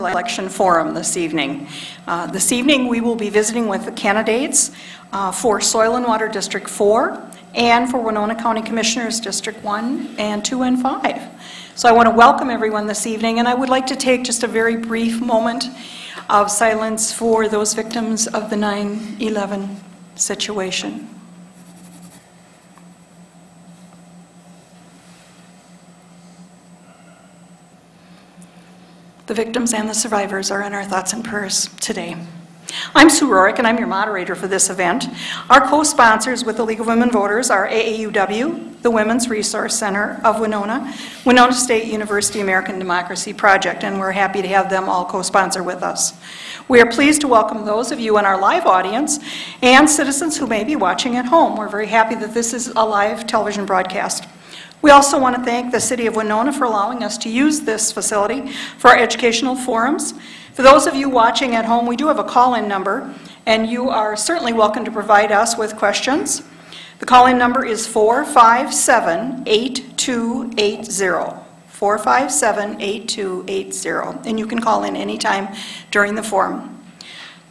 Election Forum this evening. This evening we will be visiting with the candidates for Soil and Water District 4 and for Winona County Commissioners District 1 and 2 and 5. So I want to welcome everyone this evening, and I would like to take just a very brief moment of silence for those victims of the 9/11 situation. The victims and the survivors are in our thoughts and prayers today. I'm Sue Rorick, and I'm your moderator for this event. Our co-sponsors with the League of Women Voters are AAUW, the Women's Resource Center of Winona, Winona State University American Democracy Project, and we're happy to have them all co-sponsor with us. We are pleased to welcome those of you in our live audience and citizens who may be watching at home. We're very happy that this is a live television broadcast. We also want to thank the City of Winona for allowing us to use this facility for our educational forums. For those of you watching at home, we do have a call-in number, and you are certainly welcome to provide us with questions. The call-in number is 457-8280, 457-8280, and you can call in anytime during the forum.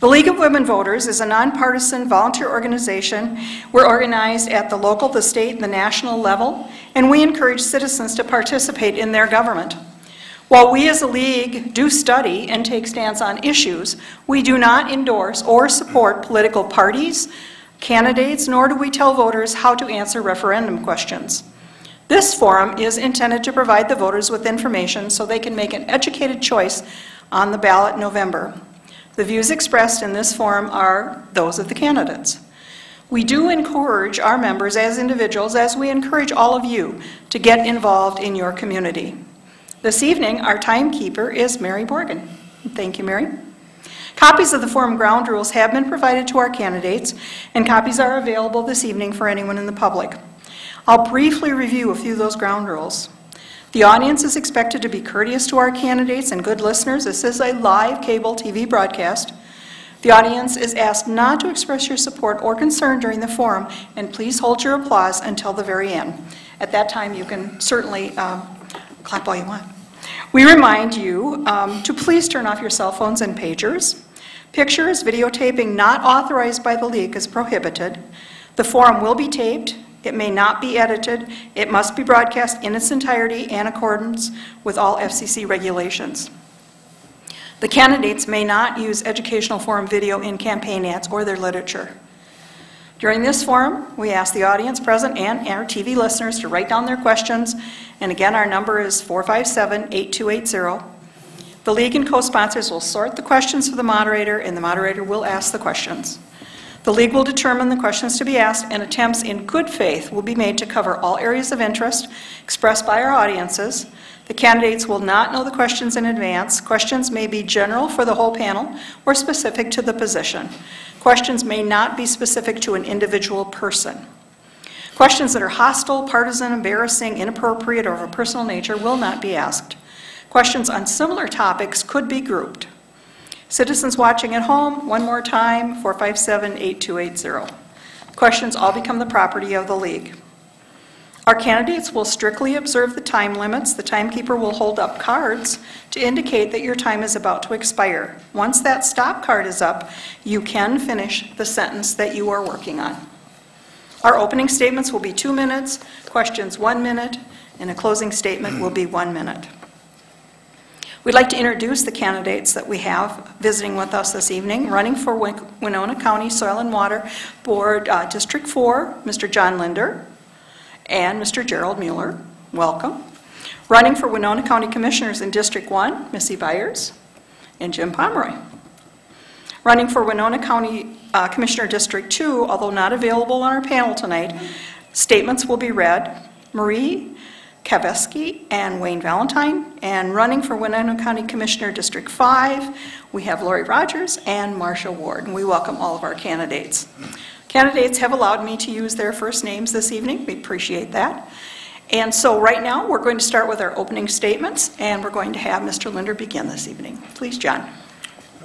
The League of Women Voters is a nonpartisan volunteer organization. We're organized at the local, the state, and the national level, and we encourage citizens to participate in their government. While we as a league do study and take stance on issues, we do not endorse or support political parties, candidates, nor do we tell voters how to answer referendum questions. This forum is intended to provide the voters with information so they can make an educated choice on the ballot in November. The views expressed in this forum are those of the candidates. We do encourage our members as individuals, as we encourage all of you to get involved in your community. This evening, our timekeeper is Mary Morgan. Thank you, Mary. Copies of the forum ground rules have been provided to our candidates, and copies are available this evening for anyone in the public. I'll briefly review a few of those ground rules. The audience is expected to be courteous to our candidates and good listeners. This is a live cable TV broadcast. The audience is asked not to express your support or concern during the forum, and please hold your applause until the very end. At that time, you can certainly clap all you want. We remind you to please turn off your cell phones and pagers. Pictures, videotaping not authorized by the League is prohibited. The forum will be taped. It may not be edited. It must be broadcast in its entirety in accordance with all FCC regulations. The candidates may not use educational forum video in campaign ads or their literature. During this forum, we ask the audience present and our TV listeners to write down their questions. And again, our number is 457-8280. The League and co-sponsors will sort the questions for the moderator, and the moderator will ask the questions. The League will determine the questions to be asked, and attempts in good faith will be made to cover all areas of interest expressed by our audiences. The candidates will not know the questions in advance. Questions may be general for the whole panel or specific to the position. Questions may not be specific to an individual person. Questions that are hostile, partisan, embarrassing, inappropriate, or of a personal nature will not be asked. Questions on similar topics could be grouped. Citizens watching at home, one more time, 457-8280. Questions all become the property of the League. Our candidates will strictly observe the time limits. The timekeeper will hold up cards to indicate that your time is about to expire. Once that stop card is up, you can finish the sentence that you are working on. Our opening statements will be 2 minutes, questions 1 minute, and a closing statement will be 1 minute. We'd like to introduce the candidates that we have visiting with us this evening. Running for Winona County Soil and Water Board District 4, Mr. John Linder and Mr. Gerald Mueller. Welcome. Running for Winona County Commissioners in District 1, Missy Byers and Jim Pomeroy. Running for Winona County Commissioner District 2, although not available on our panel tonight, statements will be read. Marie Kaveski and Wayne Valentine. And running for Winona County Commissioner District 5, we have Lori Rogers and Marcia Ward, and we welcome all of our candidates. Candidates have allowed me to use their first names this evening. We appreciate that. And so right now we're going to start with our opening statements, and we're going to have Mr. Linder begin this evening. Please, John.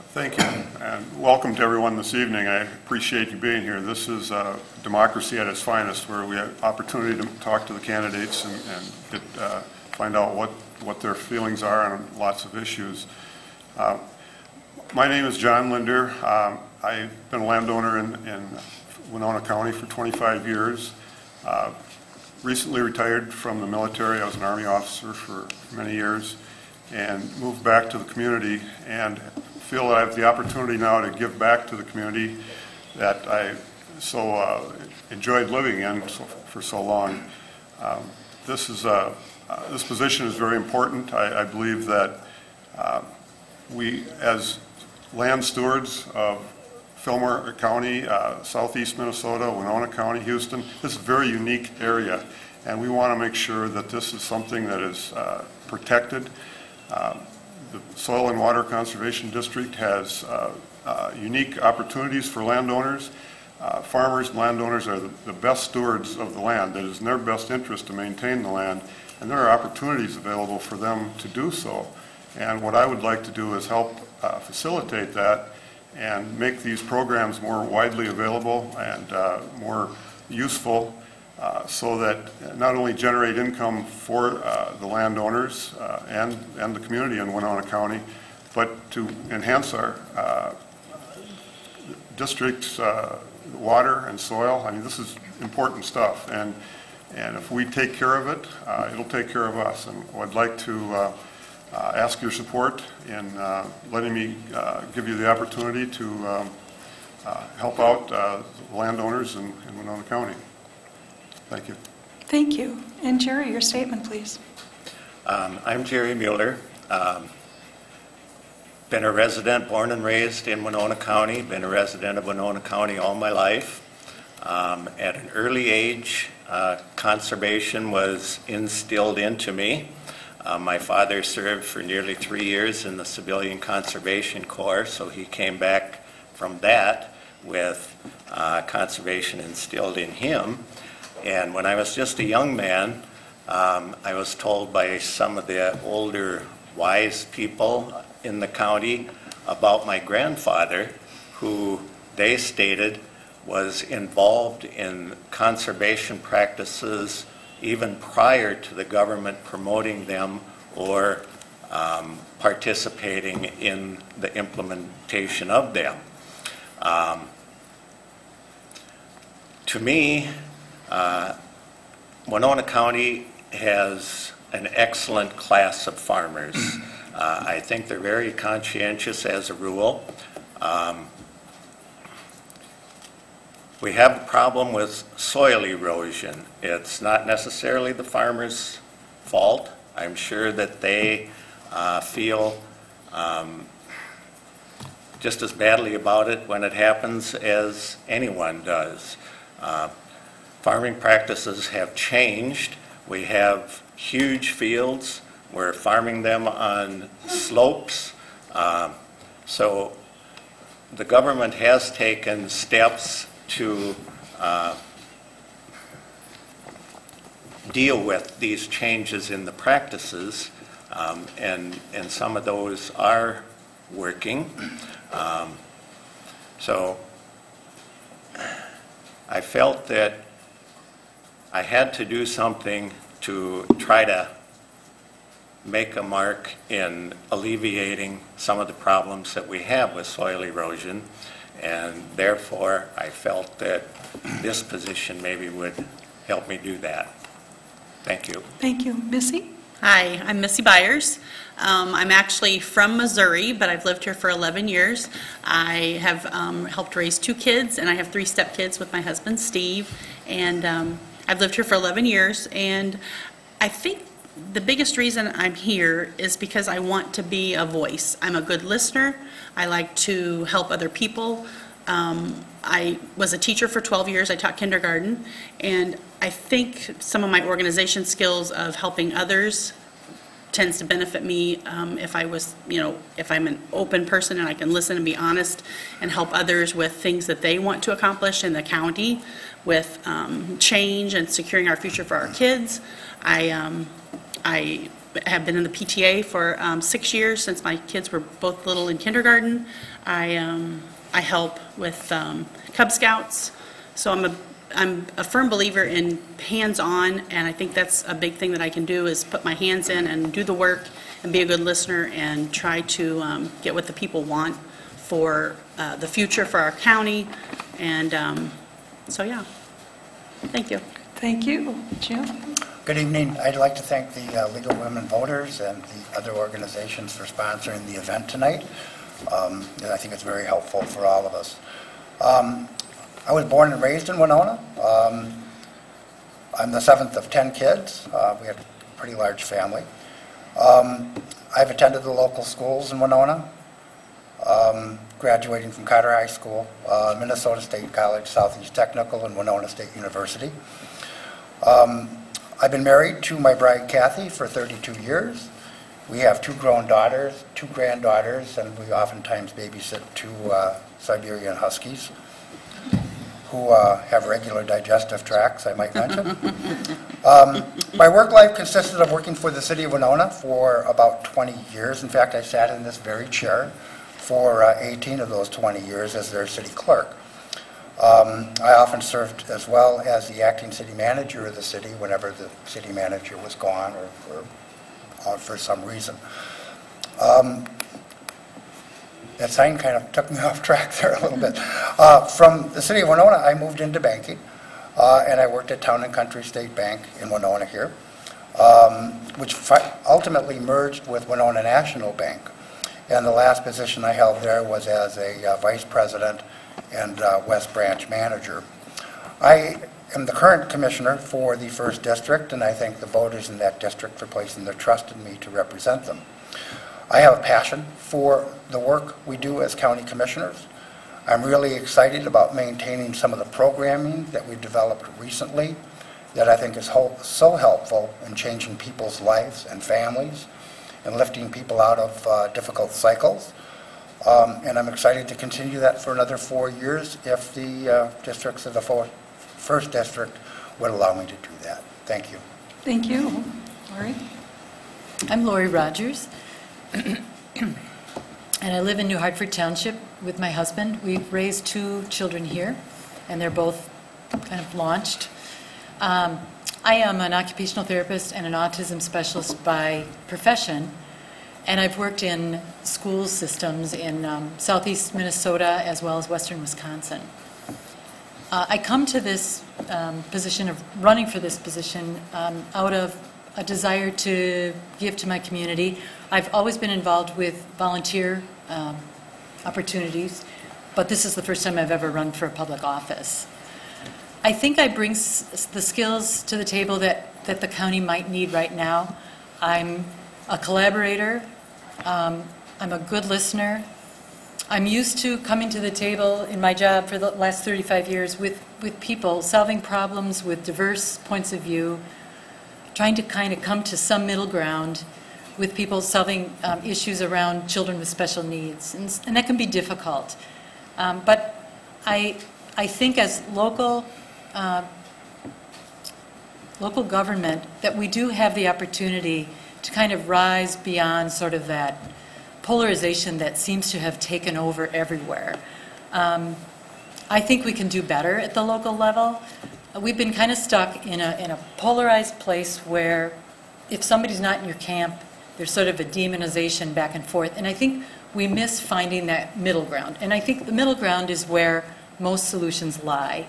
Thank you, and welcome to everyone this evening. I appreciate you being here. This is democracy at its finest, where we have opportunity to talk to the candidates and find out what their feelings are on lots of issues. My name is John Linder. I've been a landowner in Winona County for 25 years. Recently retired from the military. I was an Army officer for many years and moved back to the community, and feel that I have the opportunity now to give back to the community that I so enjoyed living in for so long. This position is very important. I believe that we, as land stewards of Fillmore County, southeast Minnesota, Winona County, Houston, this is a very unique area, and we want to make sure that this is something that is protected. The Soil and Water Conservation District has unique opportunities for landowners. Farmers and landowners are the best stewards of the land. It is in their best interest to maintain the land, and there are opportunities available for them to do so. And what I would like to do is help facilitate that and make these programs more widely available and more useful, so that not only generate income for the landowners and the community in Winona County, but to enhance our district's water and soil. I mean, this is important stuff, and if we take care of it, it'll take care of us. And I'd like to ask your support in letting me give you the opportunity to help out landowners in Winona County. Thank you. Thank you. And Jerry, your statement, please. I'm Jerry Mueller. Been a resident, born and raised in Winona County, been a resident of Winona County all my life. At an early age, conservation was instilled into me. My father served for nearly 3 years in the Civilian Conservation Corps, so he came back from that with conservation instilled in him. And when I was just a young man, I was told by some of the older wise people in the county about my grandfather, who they stated was involved in conservation practices even prior to the government promoting them or participating in the implementation of them. To me, Winona County has an excellent class of farmers. I think they're very conscientious as a rule. We have a problem with soil erosion. It's not necessarily the farmers' fault. I'm sure that they feel just as badly about it when it happens as anyone does. Farming practices have changed. We have huge fields. We're farming them on slopes. So the government has taken steps to deal with these changes in the practices, and some of those are working. So I felt that I had to do something to try to make a mark in alleviating some of the problems that we have with soil erosion, and therefore I felt that this position maybe would help me do that. Thank you. Thank you. Missy? Hi, I'm Missy Byers. I'm actually from Missouri, but I've lived here for 11 years. I have helped raise 2 kids, and I have 3 stepkids with my husband, Steve. And I've lived here for 11 years, and I think the biggest reason I'm here is because I want to be a voice. I'm a good listener. I like to help other people. I was a teacher for 12 years. I taught kindergarten, and I think some of my organization skills of helping others tends to benefit me if I was, if I'm an open person and I can listen and be honest and help others with things that they want to accomplish in the county with change and securing our future for our kids. I have been in the PTA for 6 years since my kids were both little in kindergarten. I help with Cub Scouts, so I'm a firm believer in hands-on, and I think that's a big thing that I can do is put my hands in and do the work and be a good listener and try to get what the people want for the future for our county. And so, yeah, thank you. Thank you. Jim? Good evening. I'd like to thank the League of Women Voters and the other organizations for sponsoring the event tonight. And I think it's very helpful for all of us. I was born and raised in Winona. I'm the seventh of 10 kids. We have a pretty large family. I've attended the local schools in Winona, graduating from Carter High School, Minnesota State College, Southeast Technical, and Winona State University. I've been married to my bride, Kathy, for 32 years. We have 2 grown daughters, 2 granddaughters, and we oftentimes babysit 2 Siberian Huskies who have regular digestive tracts, I might mention. My work life consisted of working for the city of Winona for about 20 years. In fact, I sat in this very chair for 18 of those 20 years as their city clerk. I often served as well as the acting city manager of the city whenever the city manager was gone or for some reason. That sign kind of took me off track there a little bit. From the city of Winona, I moved into banking, and I worked at Town and Country State Bank in Winona here, which ultimately merged with Winona National Bank. And the last position I held there was as a vice president and West Branch manager. I am the current commissioner for the 1st District, and I thank the voters in that district for placing their trust in me to represent them. I have a passion for the work we do as county commissioners. I'm really excited about maintaining some of the programming that we've developed recently that I think is so helpful in changing people's lives and families and lifting people out of difficult cycles. And I'm excited to continue that for another 4 years if the districts of the 1st District would allow me to do that. Thank you. Thank you. Lori? I'm Lori Rogers, and I live in New Hartford Township with my husband. We've raised 2 children here, and they're both kind of launched. I am an occupational therapist and an autism specialist by profession, and I've worked in school systems in southeast Minnesota as well as western Wisconsin. I come to this position of running for this position out of a desire to give to my community. I've always been involved with volunteer opportunities, but this is the first time I've ever run for a public office. I think I bring the skills to the table that the county might need right now. I'm a collaborator. I'm a good listener. I'm used to coming to the table in my job for the last 35 years with people, solving problems with diverse points of view, trying to kind of come to some middle ground with people, solving issues around children with special needs. And that can be difficult. But I think as local government that we do have the opportunity to kind of rise beyond sort of that polarization that seems to have taken over everywhere. I think we can do better at the local level. We've been kind of stuck in a polarized place where if somebody's not in your camp, there's sort of a demonization back and forth. And I think we miss finding that middle ground. And I think the middle ground is where most solutions lie.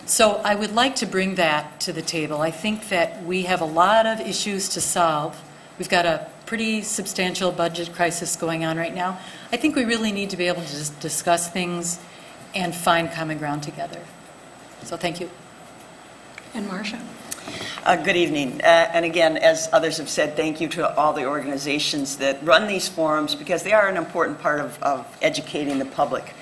So I would like to bring that to the table. I think that we have a lot of issues to solve. We've got a pretty substantial budget crisis going on right now. I think we really need to be able to just discuss things and find common ground together. So thank you. And Marcia? Good evening. And again, as others have said, thank you to all the organizations that run these forums because they are an important part of educating the public.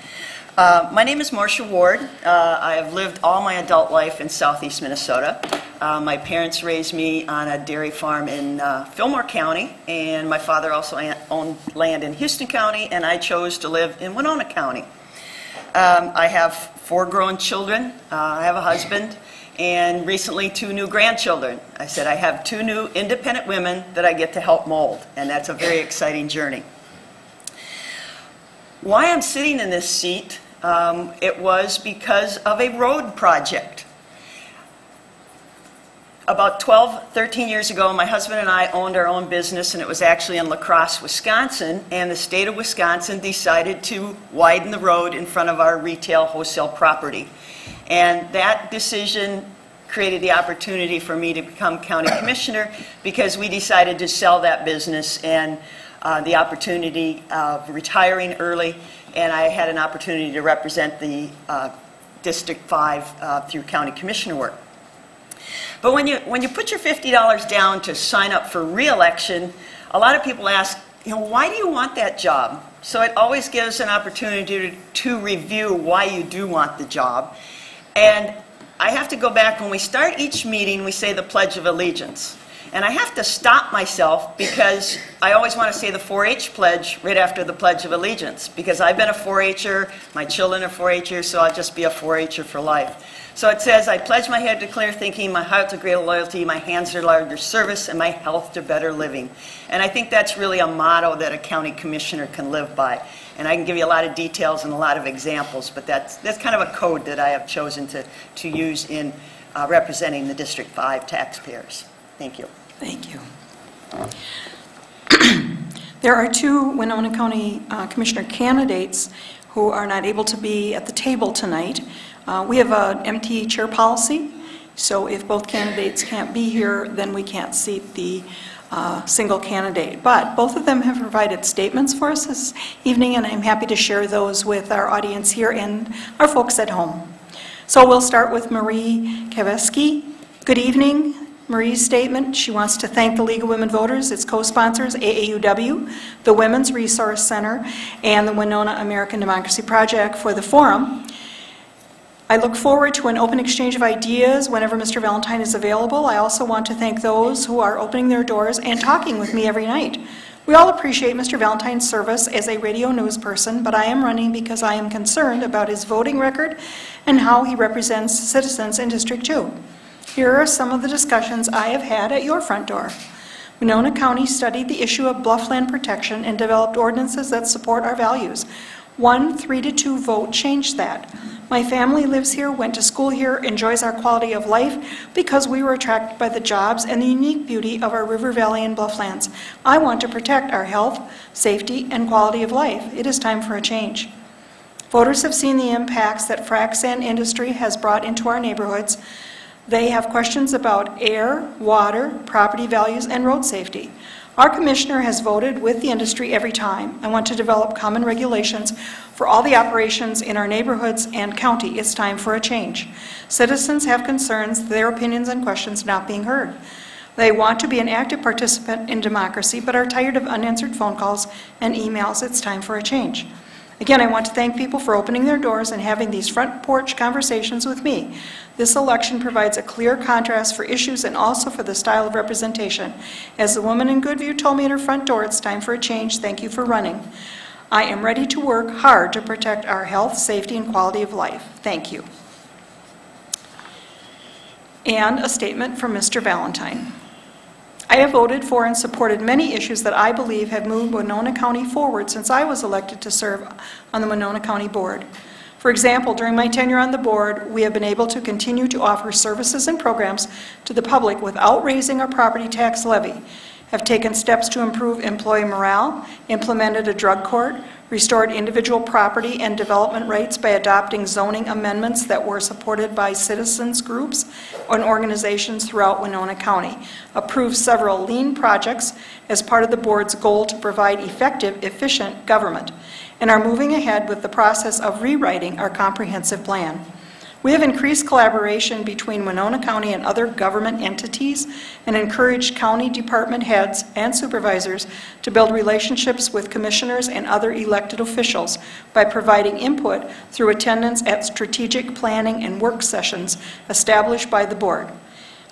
My name is Marcia Ward. I have lived all my adult life in southeast Minnesota. My parents raised me on a dairy farm in Fillmore County, and my father also owned land in Houston County, and I chose to live in Winona County. I have 4 grown children. I have a husband, and recently 2 new grandchildren. I said I have 2 new independent women that I get to help mold, and that's a very exciting journey. Why I'm sitting in this seat, it was because of a road project. About 12, 13 years ago, my husband and I owned our own business, and it was actually in La Crosse, Wisconsin, and the state of Wisconsin decided to widen the road in front of our retail wholesale property. And that decision created the opportunity for me to become county commissioner because we decided to sell that business and the opportunity of retiring early, and I had an opportunity to represent the District 5 through county commissioner work. But when you put your $50 down to sign up for re-election, a lot of people ask, why do you want that job? So it always gives an opportunity to review why you do want the job. And I have to go back, when we start each meeting, we say the Pledge of Allegiance. And I have to stop myself because I always want to say the 4-H pledge right after the Pledge of Allegiance, because I've been a 4-H'er, my children are 4-H'ers, so I'll just be a 4-H'er for life. So it says, I pledge my head to clear thinking, my heart to greater loyalty, my hands to larger service, and my health to better living. And I think that's really a motto that a county commissioner can live by. And I can give you a lot of details and a lot of examples, but that's kind of a code that I have chosen to use in representing the District 5 taxpayers. Thank you. Thank you. There are 2 Winona County Commissioner candidates who are not able to be at the table tonight. We have an empty chair policy, so if both candidates can't be here, then we can't seat the single candidate. But both of them have provided statements for us this evening, and I'm happy to share those with our audience here and our folks at home. So we'll start with Marie Kaveski. Good evening. Marie's statement, she wants to thank the League of Women Voters, its co-sponsors, AAUW, the Women's Resource Center, and the Winona American Democracy Project for the forum. I look forward to an open exchange of ideas whenever Mr. Valentine is available. I also want to thank those who are opening their doors and talking with me every night. We all appreciate Mr. Valentine's service as a radio news person, but I am running because I am concerned about his voting record and how he represents citizens in District 2. Here are some of the discussions I have had at your front door. Winona County studied the issue of bluffland protection and developed ordinances that support our values. 1 3-2 vote changed that. My family lives here, went to school here, enjoys our quality of life because we were attracted by the jobs and the unique beauty of our river valley and blufflands. I want to protect our health, safety, and quality of life. It is time for a change. Voters have seen the impacts that frac sand industry has brought into our neighborhoods. They have questions about air, water, property values, and road safety. Our commissioner has voted with the industry every time. I want to develop common regulations for all the operations in our neighborhoods and county. It's time for a change. Citizens have concerns, their opinions and questions not being heard. They want to be an active participant in democracy, but are tired of unanswered phone calls and emails. It's time for a change. Again, I want to thank people for opening their doors and having these front porch conversations with me. This election provides a clear contrast for issues and also for the style of representation. As the woman in Goodview told me at her front door, it's time for a change. Thank you for running. I am ready to work hard to protect our health, safety, and quality of life. Thank you. And a statement from Mr. Valentine. I have voted for and supported many issues that I believe have moved Winona County forward since I was elected to serve on the Winona County Board. For example, during my tenure on the board, we have been able to continue to offer services and programs to the public without raising our property tax levy, have taken steps to improve employee morale, implemented a drug court, restored individual property and development rights by adopting zoning amendments that were supported by citizens groups and organizations throughout Winona County, approved several lean projects as part of the board's goal to provide effective, efficient government, and are moving ahead with the process of rewriting our comprehensive plan. We have increased collaboration between Winona County and other government entities and encouraged county department heads and supervisors to build relationships with commissioners and other elected officials by providing input through attendance at strategic planning and work sessions established by the board.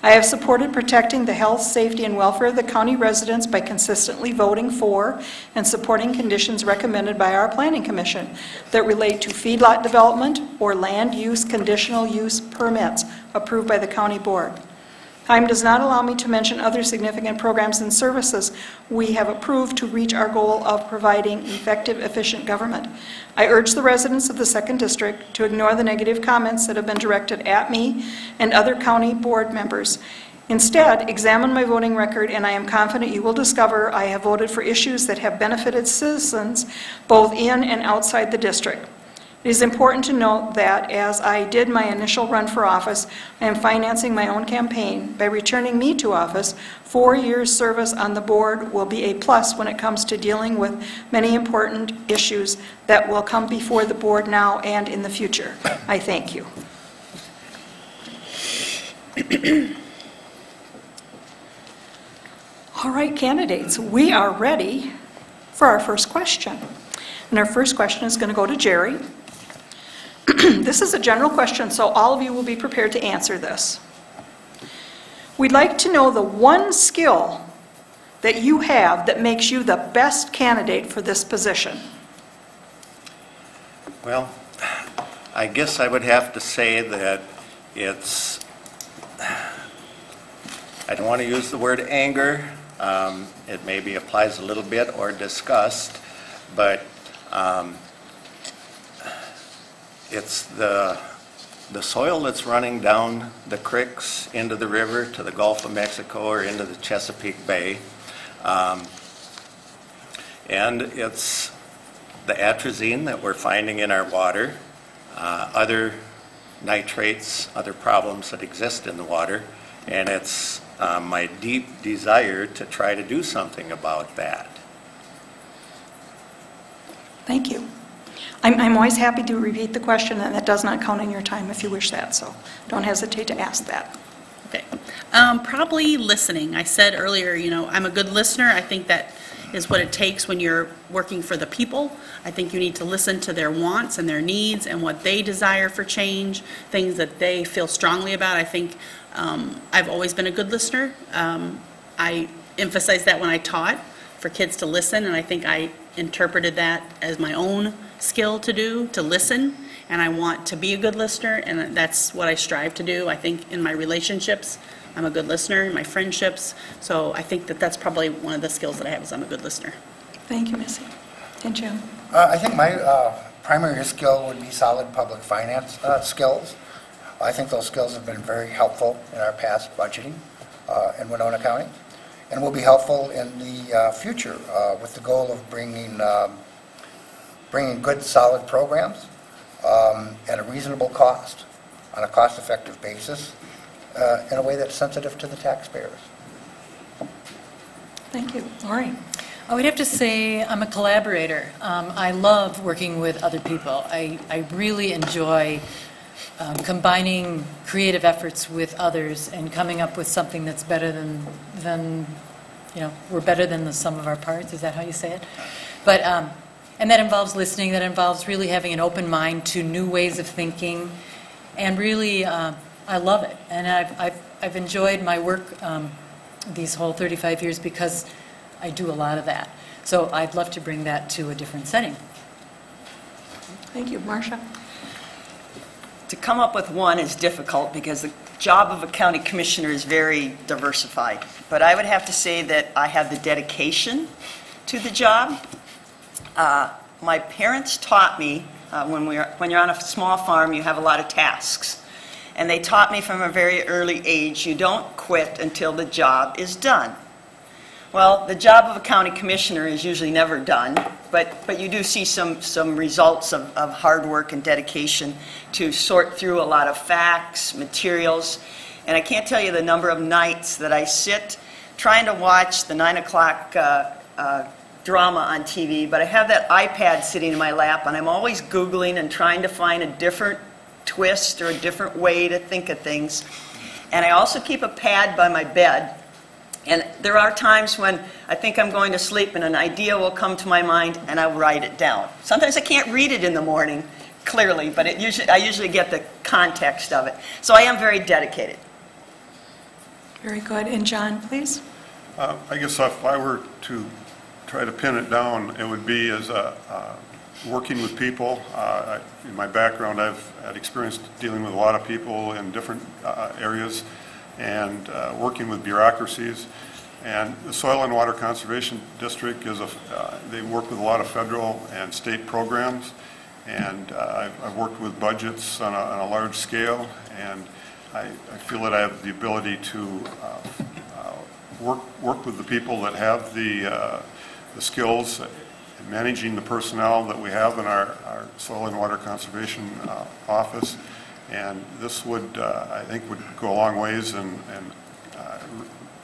I have supported protecting the health, safety, and welfare of the county residents by consistently voting for and supporting conditions recommended by our Planning Commission that relate to feedlot development or land use conditional use permits approved by the county board. Time does not allow me to mention other significant programs and services we have approved to reach our goal of providing effective, efficient government. I urge the residents of the 2nd District to ignore the negative comments that have been directed at me and other county board members. Instead, examine my voting record, and I am confident you will discover I have voted for issues that have benefited citizens both in and outside the district. It is important to note that as I did my initial run for office, I am financing my own campaign. By returning me to office, 4 years' service on the board will be a plus when it comes to dealing with many important issues that will come before the board now and in the future. I thank you. All right, candidates, we are ready for our first question. And our first question is going to go to Jerry. This is a general question, so all of you will be prepared to answer this. We'd like to know the one skill that you have that makes you the best candidate for this position. Well, I guess I would have to say that it's, I don't want to use the word anger. It maybe applies a little bit, or disgust, but it's the soil that's running down the creeks into the river to the Gulf of Mexico or into the Chesapeake Bay. And it's the atrazine that we're finding in our water, other nitrates, other problems that exist in the water, and it's my deep desire to try to do something about that. Thank you. I'm always happy to repeat the question, and that does not count in your time if you wish that, so don't hesitate to ask that. Okay. Probably listening. I said earlier, you know, I'm a good listener. I think that is what it takes when you're working for the people. I think you need to listen to their wants and their needs and what they desire for change, things that they feel strongly about. I think I've always been a good listener. I emphasized that when I taught for kids to listen, and I think I interpreted that as my own skill to do, to listen, and I want to be a good listener, and that's what I strive to do. I think in my relationships, I'm a good listener, in my friendships, so I think that that's probably one of the skills that I have, is I'm a good listener. Thank you, Missy. And Jim? I think my primary skill would be solid public finance skills. I think those skills have been very helpful in our past budgeting in Winona County, and will be helpful in the future with the goal of bringing good, solid programs at a reasonable cost, on a cost-effective basis, in a way that's sensitive to the taxpayers. Thank you. Lori? I would have to say I'm a collaborator. I love working with other people. I really enjoy combining creative efforts with others and coming up with something that's better than you know, we're better than the sum of our parts. Is that how you say it? But and that involves listening. That involves really having an open mind to new ways of thinking, and really, I love it. And I've enjoyed my work these whole 35 years because I do a lot of that. So I'd love to bring that to a different setting. Thank you. Marcia? To come up with one is difficult because the job of a county commissioner is very diversified. But I would have to say that I have the dedication to the job. My parents taught me, when you're on a small farm, you have a lot of tasks. And they taught me from a very early age, you don't quit until the job is done. Well, the job of a county commissioner is usually never done, but you do see some results of hard work and dedication to sort through a lot of facts, materials, and I can't tell you the number of nights that I sit trying to watch the 9 o'clock drama on TV, but I have that iPad sitting in my lap, and I'm always Googling and trying to find a different twist or a different way to think of things. And I also keep a pad by my bed. And there are times when I think I'm going to sleep and an idea will come to my mind and I'll write it down. Sometimes I can't read it in the morning clearly, but I usually get the context of it. So I am very dedicated. Very good. And John, please? I guess if I were to try to pin it down, it would be as working with people. In my background, I've had experience dealing with a lot of people in different areas. and working with bureaucracies. And the Soil and Water Conservation District is they work with a lot of federal and state programs, and I've worked with budgets on a large scale, and I feel that I have the ability to work with the people that have the skills in managing the personnel that we have in our Soil and Water Conservation Office. And this would, I think, would go a long ways in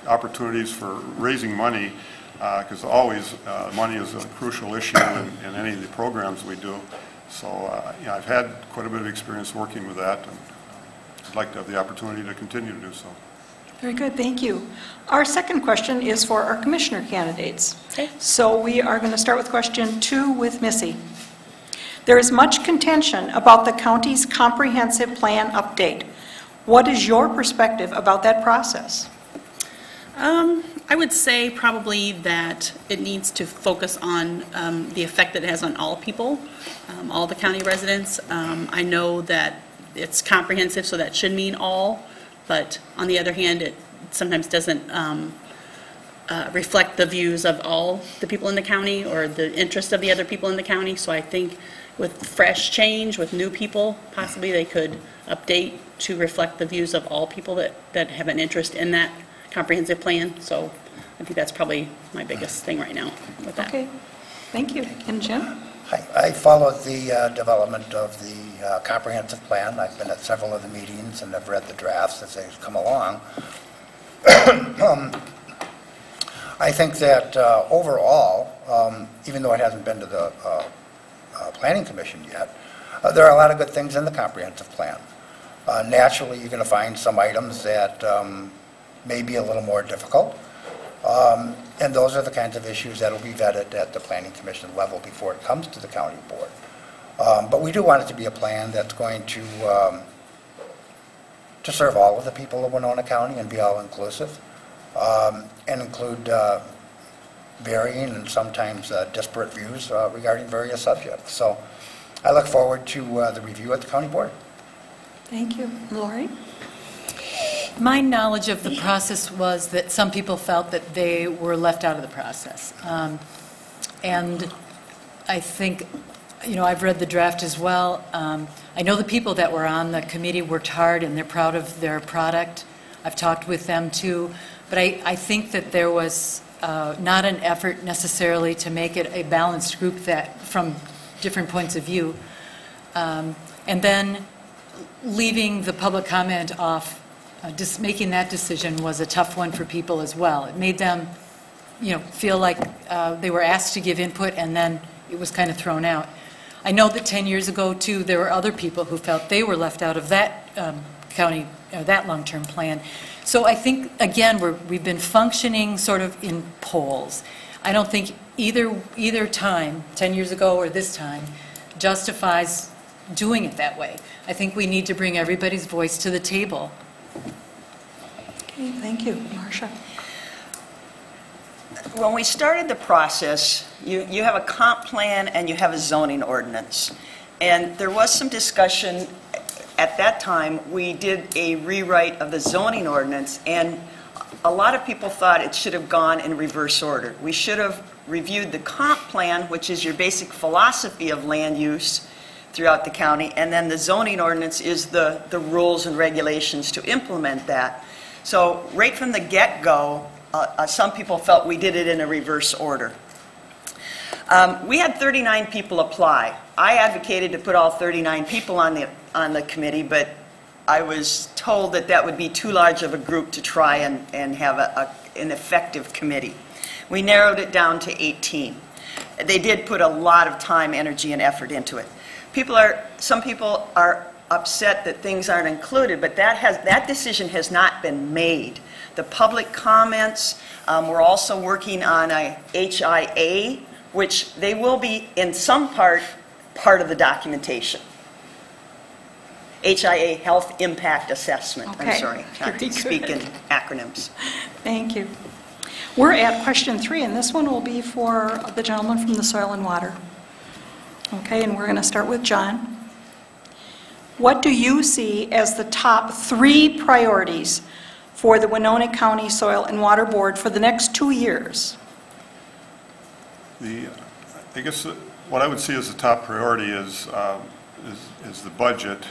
opportunities for raising money, because always money is a crucial issue in any of the programs we do. So I've had quite a bit of experience working with that, and I'd like to have the opportunity to continue to do so. Very good, thank you. Our second question is for our commissioner candidates. Okay. So we are going to start with question 2 with Missy. There is much contention about the county's comprehensive plan update. What is your perspective about that process? I would say probably that it needs to focus on the effect that it has on all people, all the county residents. I know that it's comprehensive, so that should mean all, but on the other hand, it sometimes doesn't reflect the views of all the people in the county or the interest of the other people in the county. So I think with fresh change, with new people, possibly they could update to reflect the views of all people that have an interest in that comprehensive plan. So I think that's probably my biggest thing right now with that. Okay, thank you. And Jim? I followed the development of the comprehensive plan. I've been at several of the meetings and I've read the drafts as they've come along. I think that overall, even though it hasn't been to the Planning Commission yet, there are a lot of good things in the comprehensive plan. Naturally, you're going to find some items that may be a little more difficult. And those are the kinds of issues that will be vetted at the Planning Commission level before it comes to the county board. But we do want it to be a plan that's going to serve all of the people of Winona County and be all-inclusive, and include varying and sometimes disparate views regarding various subjects. So I look forward to the review at the county board. Thank you. Lori? My knowledge of the process was that some people felt that they were left out of the process. And I think, I've read the draft as well. I know the people that were on the committee worked hard and they're proud of their product. I've talked with them too. But I think that there was not an effort necessarily to make it a balanced group that from different points of view. And then leaving the public comment off, just making that decision was a tough one for people as well. It made them, feel like they were asked to give input and then it was kind of thrown out. I know that 10 years ago, too, there were other people who felt they were left out of that county, that long-term plan. So I think, again, we've been functioning sort of in poles. I don't think either time, 10 years ago or this time, justifies doing it that way. I think we need to bring everybody's voice to the table. Okay, thank you. Marcia? When we started the process, you have a comp plan and you have a zoning ordinance. And there was some discussion at that time. We did a rewrite of the zoning ordinance, and a lot of people thought it should have gone in reverse order. We should have reviewed the comp plan, which is your basic philosophy of land use throughout the county, and then the zoning ordinance is the rules and regulations to implement that. So right from the get-go, some people felt we did it in a reverse order. We had 39 people apply. I advocated to put all 39 people on the committee, but I was told that that would be too large of a group to try and have an effective committee. We narrowed it down to 18. They did put a lot of time, energy, and effort into it. Some people are upset that things aren't included, but that decision has not been made. The public comments, we're also working on a HIA, which they will be in some part of the documentation. HIA, Health Impact Assessment. Okay. I'm sorry, not to speak in acronyms. Thank you. We're at question 3, and this one will be for the gentleman from the Soil and Water. Okay, and we're going to start with John. What do you see as the top 3 priorities for the Winona County Soil and Water Board for the next 2 years? I guess what I would see as the top priority is the budget.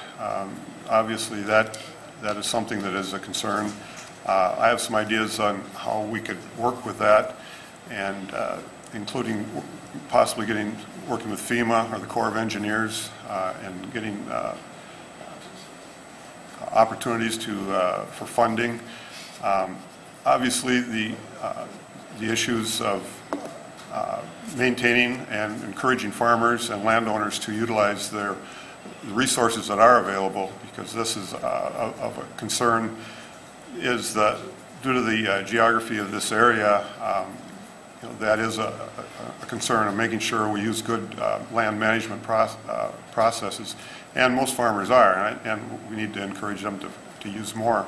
Obviously, that is something that is a concern. I have some ideas on how we could work with that, and including possibly working with FEMA or the Corps of Engineers and getting opportunities for funding. Obviously, the issues of maintaining and encouraging farmers and landowners to utilize the resources that are available, because this is of a concern, is that due to the geography of this area, that is a concern of making sure we use good land management processes, and most farmers are, and we need to encourage them to use more.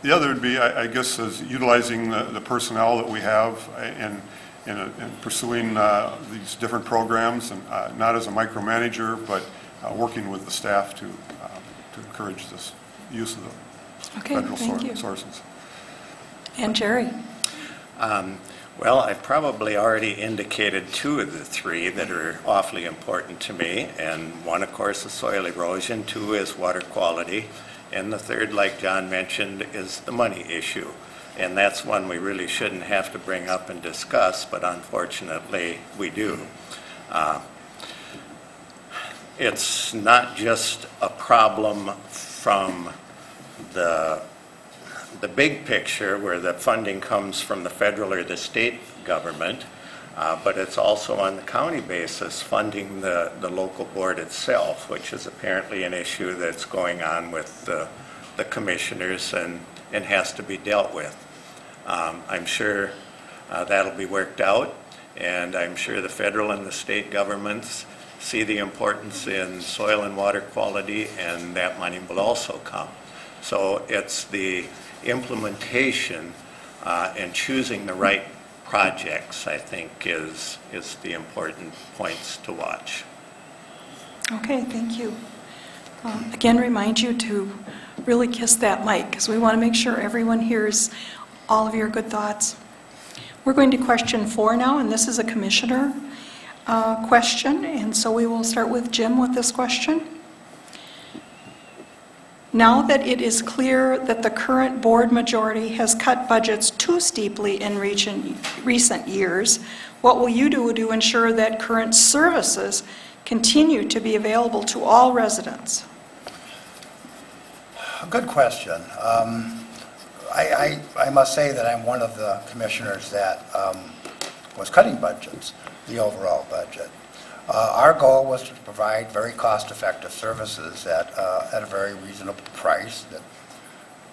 The other would be, I guess, is utilizing the personnel that we have in pursuing these different programs, and not as a micromanager, but working with the staff to encourage this use of the federal sources. And Jerry? Well, I've probably already indicated 2 of the 3 that are awfully important to me, and one, of course, is soil erosion, 2 is water quality, and the 3rd, like John mentioned, is the money issue. And that's one we really shouldn't have to bring up and discuss, but unfortunately we do. It's not just a problem from the big picture where the funding comes from the federal or the state government, but it's also on the county basis funding the local board itself, which is apparently an issue that's going on with the commissioners and has to be dealt with. I'm sure that'll be worked out, and I'm sure the federal and the state governments see the importance in soil and water quality, and that money will also come. So it's the implementation and choosing the right projects, I think, is the important points to watch. Okay, thank you. Again, remind you to really kiss that mic, because we want to make sure everyone hears all of your good thoughts. We're going to question 4 now, and this is a commissioner question, and so we will start with Jim with this question. Now that it is clear that the current board majority has cut budgets too steeply in recent years, what will you do to ensure that current services continue to be available to all residents? A good question. I must say that I'm one of the commissioners that was cutting budgets, the overall budget. Our goal was to provide very cost-effective services at a very reasonable price,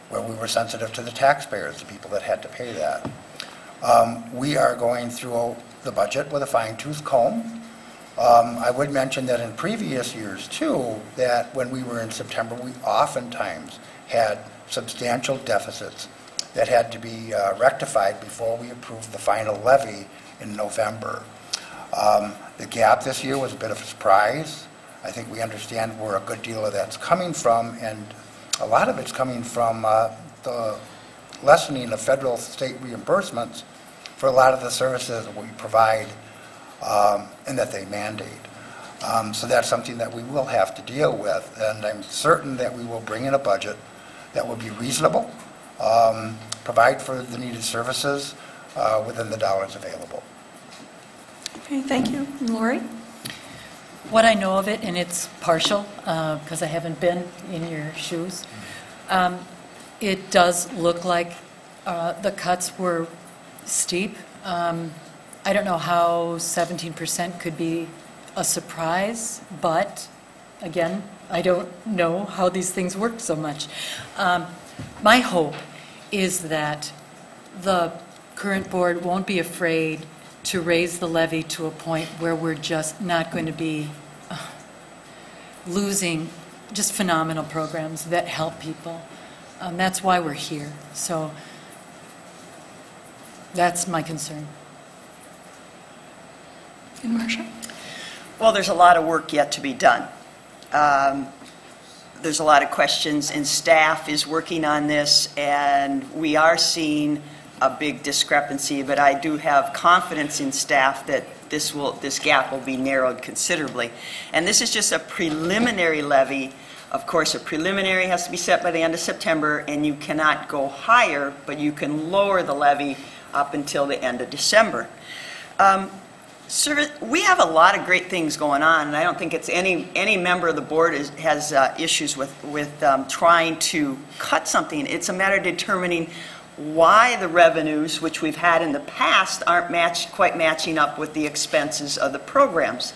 where we were sensitive to the taxpayers, the people that had to pay that. We are going through the budget with a fine-tooth comb. I would mention that in previous years, too, that when we were in September, we oftentimes had substantial deficits that had to be rectified before we approved the final levy in November. The gap this year was a bit of a surprise. I think we understand where a good deal of that's coming from, and a lot of it's coming from the lessening of federal state reimbursements for a lot of the services that we provide and that they mandate. So that's something that we will have to deal with, and I'm certain that we will bring in a budget that will be reasonable, provide for the needed services within the dollars available. Okay, thank you. And Lori? What I know of it, and it's partial, because I haven't been in your shoes, it does look like the cuts were steep. I don't know how 17% could be a surprise, but again, I don't know how these things work so much. My hope is that the current board won't be afraid to raise the levy to a point where we're just not going to be losing just phenomenal programs that help people. That's why we're here. So that's my concern. And Marcia? Well, there's a lot of work yet to be done. There's a lot of questions, and staff is working on this, and we are seeing a big discrepancy, but I do have confidence in staff that this gap will be narrowed considerably. And this is just a preliminary levy. Of course, a preliminary has to be set by the end of September, and you cannot go higher, but you can lower the levy up until the end of December. We have a lot of great things going on, and I don't think it's any member of the board has issues with trying to cut something. It's a matter of determining why the revenues, which we've had in the past, aren't quite matching up with the expenses of the programs.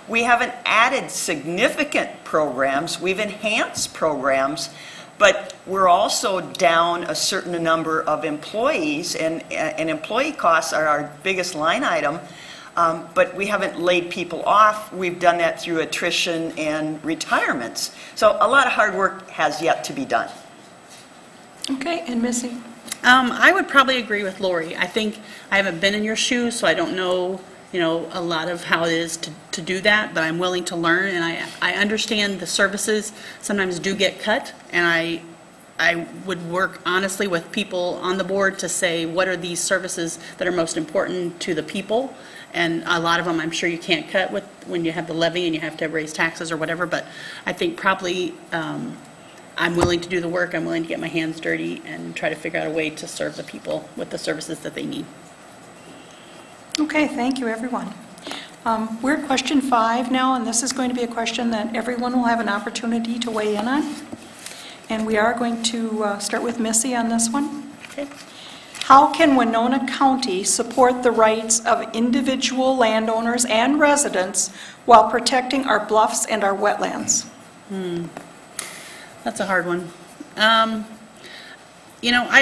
We haven't added significant programs. We've enhanced programs, but we're also down a certain number of employees, and employee costs are our biggest line item. But we haven't laid people off. We've done that through attrition and retirements. So a lot of hard work has yet to be done. Okay, and Missy? I would probably agree with Lori. I think I haven't been in your shoes, so I don't know, a lot of how it is to do that, but I'm willing to learn, and I understand the services sometimes do get cut, and I would work honestly with people on the board to say, what are these services that are most important to the people? And a lot of them, I'm sure you can't cut when you have the levy and you have to raise taxes or whatever, but I think probably I'm willing to do the work. I'm willing to get my hands dirty and try to figure out a way to serve the people with the services that they need. Okay, thank you, everyone. We're at question 5 now, and this is going to be a question that everyone will have an opportunity to weigh in on. And we are going to start with Missy on this one. Okay. How can Winona County support the rights of individual landowners and residents while protecting our bluffs and our wetlands? That's a hard one. I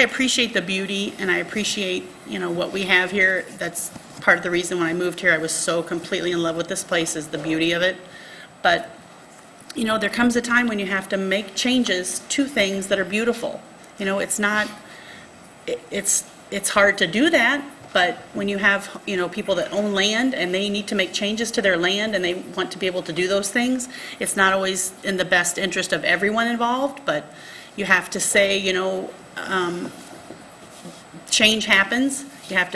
appreciate the beauty, and I appreciate, what we have here. That's part of the reason when I moved here, I was so completely in love with this place, is the beauty of it. But, there comes a time when you have to make changes to things that are beautiful. It's hard to do that, but when you have, people that own land and they need to make changes to their land and they want to be able to do those things, it's not always in the best interest of everyone involved, but you have to say, change happens. You have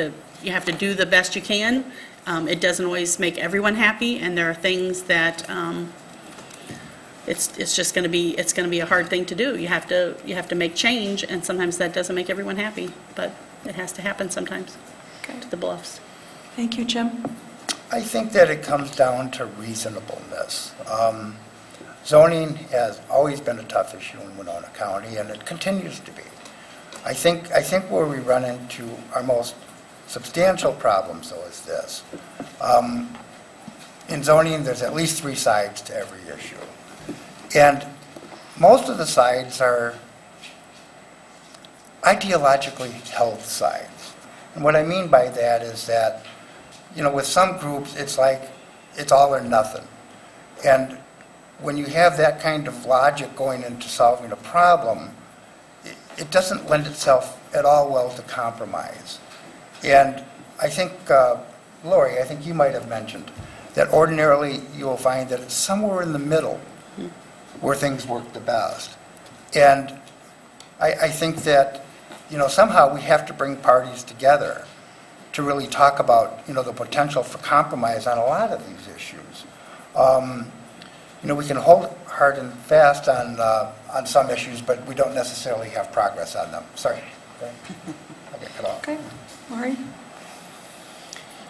to do the best you can. It doesn't always make everyone happy, and there are things that it's just going to be a hard thing to do. You have to make change, and sometimes that doesn't make everyone happy, but it has to happen sometimes. Okay. To the bluffs. Thank you, Jim. I think that it comes down to reasonableness. Zoning has always been a tough issue in Winona County, and it continues to be. I think where we run into our most substantial problems, though, is this. In zoning, there's at least 3 sides to every issue. And most of the sides are ideologically held sides. And what I mean by that is that, with some groups, it's like it's all or nothing. And when you have that kind of logic going into solving a problem, it doesn't lend itself at all well to compromise. And I think, Lori, I think you might have mentioned that ordinarily you will find that it's somewhere in the middle where things work the best. And I think that, somehow we have to bring parties together to really talk about, the potential for compromise on a lot of these issues. We can hold hard and fast on some issues, but we don't necessarily have progress on them. Sorry. Okay. I'll get cut off. Okay, Lori?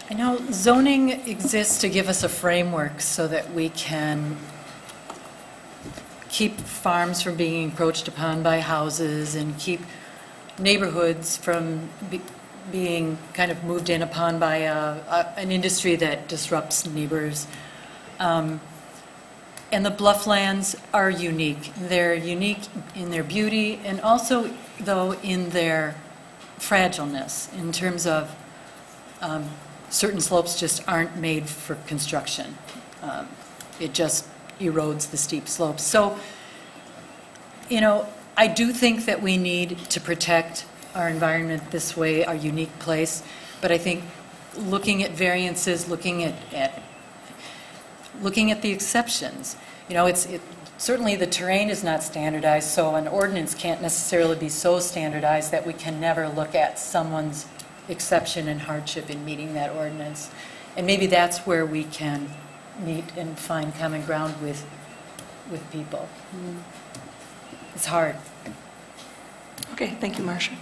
I know zoning exists to give us a framework so that we can keep farms from being encroached upon by houses and keep neighborhoods from being kind of moved in upon by an industry that disrupts neighbors. And the blufflands are unique. They're unique in their beauty and also, though, in their fragileness in terms of certain slopes just aren't made for construction. It just erodes the steep slopes. So, I do think that we need to protect our environment this way, our unique place, but I think looking at variances, looking at looking at the exceptions. You know, certainly the terrain is not standardized, so an ordinance can't necessarily be so standardized that we can never look at someone's exception and hardship in meeting that ordinance. And maybe that's where we can meet and find common ground with people. It's hard. Okay, thank you, Marcia.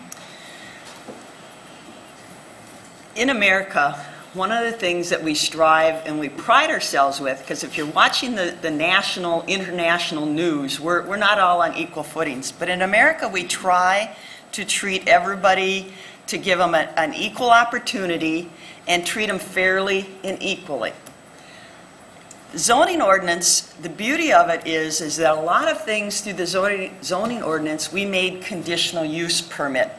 In America, one of the things that we strive and we pride ourselves with, because if you're watching the national, international news, we're not all on equal footings. But in America, we try to treat everybody, to give them an equal opportunity and treat them fairly and equally. Zoning ordinance, the beauty of it is that a lot of things through the zoning ordinance, we made conditional use permit.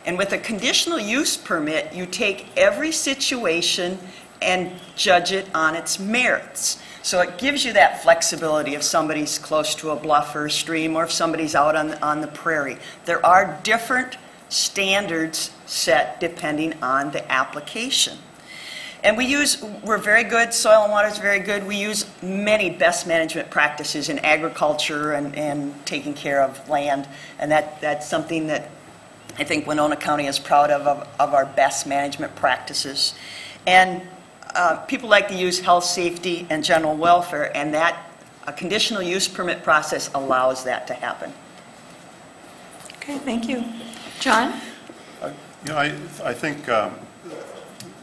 And with a conditional use permit, you take every situation and judge it on its merits. So it gives you that flexibility if somebody's close to a bluff or a stream, or if somebody's out on the prairie. There are different standards set depending on the application. And we're very good, soil and water is very good. We use many best management practices in agriculture and taking care of land. And that's something that I think Winona County is proud of our best management practices. And people like to use health, safety, and general welfare, and a conditional use permit process allows that to happen. Okay, thank you. John? You know, I think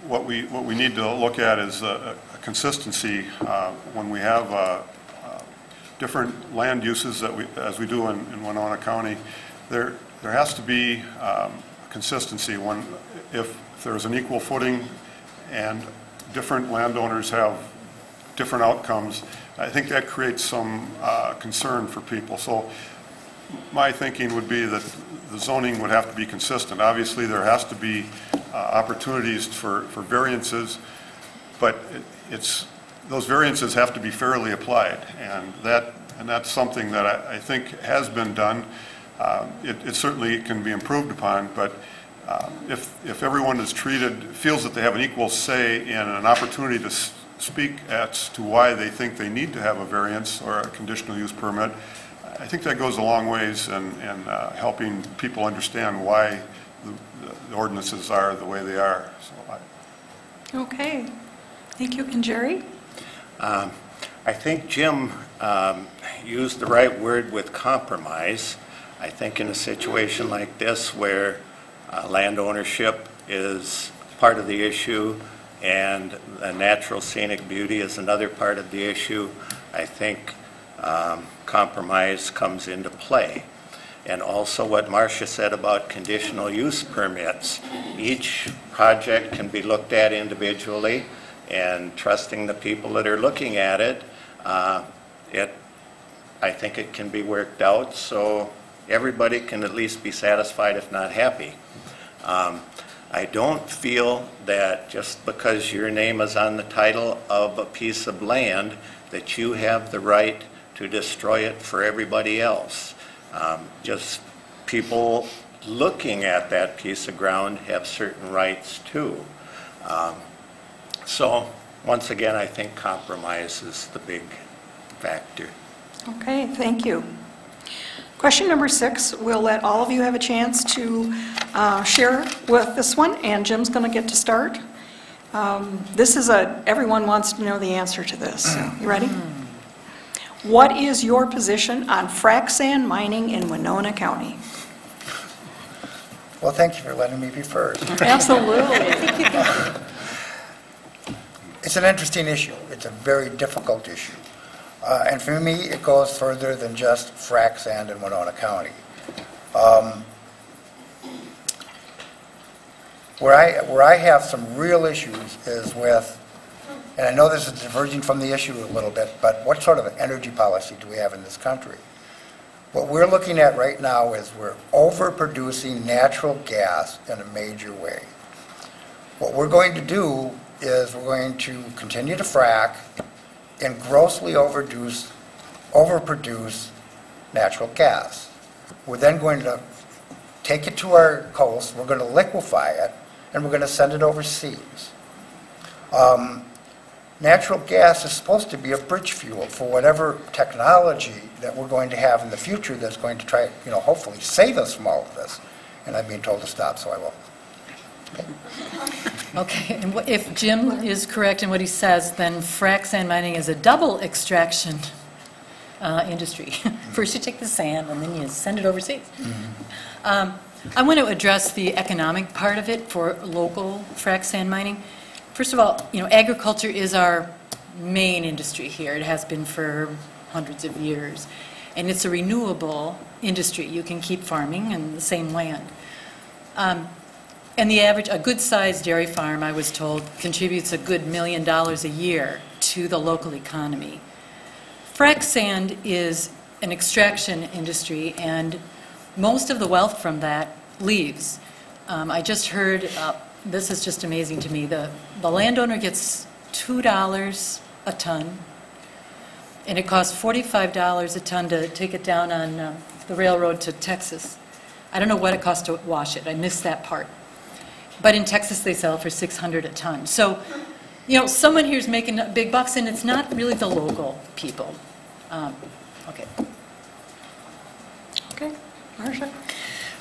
what we need to look at is a consistency when we have different land uses as we do in Winona County. There has to be consistency. If there's an equal footing and different landowners have different outcomes, I think that creates some concern for people. So my thinking would be that the zoning would have to be consistent. Obviously, there has to be opportunities for variances, but those variances have to be fairly applied, and that's something that I think has been done. It certainly can be improved upon, but if everyone feels that they have an equal say in an opportunity to speak as to why they think they need to have a variance or a conditional use permit, I think that goes a long ways in helping people understand why the ordinances are the way they are. Okay, thank you. And Jerry? I think Jim used the right word with compromise. I think in a situation like this where land ownership is part of the issue and natural scenic beauty is another part of the issue, I think compromise comes into play. And also what Marcia said about conditional use permits. Each project can be looked at individually, and trusting the people that are looking at it, I think it can be worked out so everybody can at least be satisfied, if not happy. I don't feel that just because your name is on the title of a piece of land that you have the right to destroy it for everybody else. Just people looking at that piece of ground have certain rights too. So once again, I think compromise is the big factor. Okay, thank you. Question number 6, we'll let all of you have a chance to share with this one, and Jim's going to get to start. This is everyone wants to know the answer to this. So, you ready? What is your position on frac sand mining in Winona County? Well, thank you for letting me be first. Absolutely. It's an interesting issue. It's a very difficult issue. And for me, it goes further than just frac sand in Winona County. Where I have some real issues is with, and I know this is diverging from the issue a little bit, but what sort of energy policy do we have in this country? What we're looking at right now is we're overproducing natural gas in a major way. What we're going to do is we're going to continue to frack and grossly overproduce natural gas. We're then going to take it to our coast, we're going to liquefy it, and we're going to send it overseas. natural gas is supposed to be a bridge fuel for whatever technology that we're going to have in the future that's going to try, hopefully save us from all of this. And I'm being told to stop, so I will. Okay, and if Jim is correct in what he says, then frac sand mining is a double extraction industry. First you take the sand and then you send it overseas. I want to address the economic part of it for local frac sand mining. First of all, agriculture is our main industry here. It has been for hundreds of years. And it's a renewable industry. You can keep farming in the same land. And the average, a good-sized dairy farm, I was told, contributes a good $1 million a year to the local economy. Frac sand is an extraction industry, and most of the wealth from that leaves. I just heard, this is just amazing to me, the landowner gets $2 a ton, and it costs $45 a ton to take it down on the railroad to Texas. I don't know what it costs to wash it. I missed that part. But in Texas, they sell for $600 a ton. So, someone here's making big bucks, and it's not really the local people. Okay. Okay, Marcia?